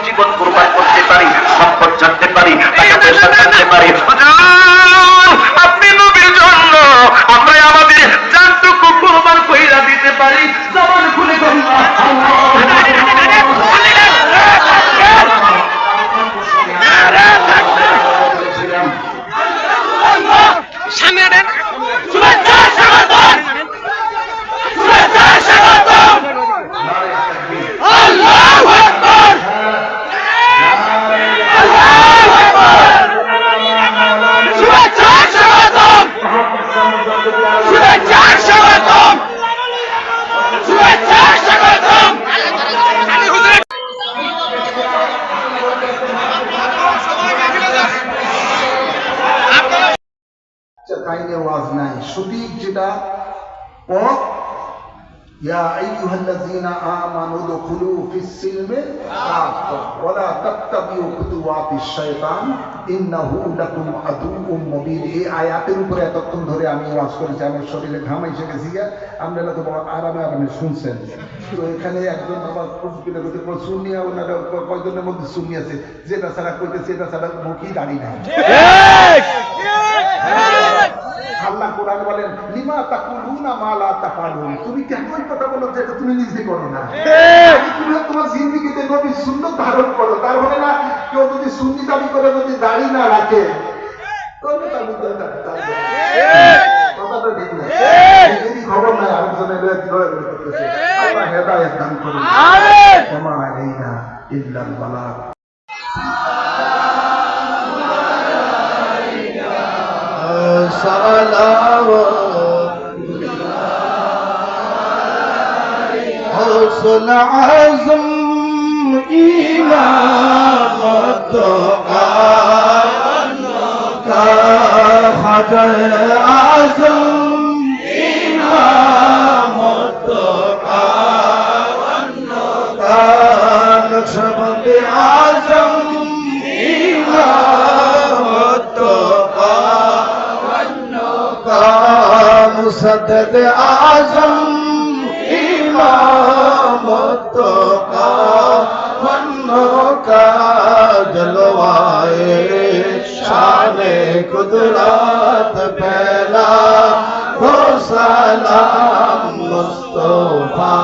জীবন কুরবান করতে পারি, সম্পদ ছাড়তে পারি, টাকা পয়সা ছাড়তে পারি। আপনি নবীর জন্য আমরা আমাদের জানটুকু কুরবান কইরা দিতে পারি। জবান খুলে কন্যা সঠিক যেটা পথ, ইয়া আইয়ুহাল্লাযীনা আমানু দুখুলু ফিস-সিলমি কাফা ওয়া লা তাত্তাবিউ খুতুওয়াতিশ শাইতান ইন্নাহু লাকুম আদুউম মুবিন। এই আয়াতের উপরে এতক্ষণ ধরে আমি ওয়াজ করেছি, আমার শরীরে ঘাম এসে গেছে। আপনারা তো আরামে আরামে শুনছেন। তো এখানে একজন বাবা সুন্নি, ওনারা কয়জনের মধ্যে সুন্নি আছে যেটা ছাড়া কইতেছে, এটা ছাড়া মুখই দাঁড়ি নাই। আল্লাহ কোরআন বলেন, লিমা তাকুলুনা মা লা তাফালুন, তুমি কেন ওই কথা বলো যেটা তুমি নিজে করো না? তুমি তোমার জিন্দেগিতে নবীর সুন্নাত ধারণ করো। তার মানে না কেউ যদি সুন্নি দাবি করে যদি দাড়ি না রাখে তবে তার মধ্যে কথাটা ঠিক না। এই খবর নাই আরেকজনের করতেছে। আল্লাহ হেদায়েত দান করুন। আমিন। ওমা আলাইনা ইল্লাল বালাগ। حسن عزم إمامة خجل عزم إمامة نقشبند عزم إمامة مسدد عزم إمامة जलवाए शान कुदरत पहला हो सलाम मुस्तफा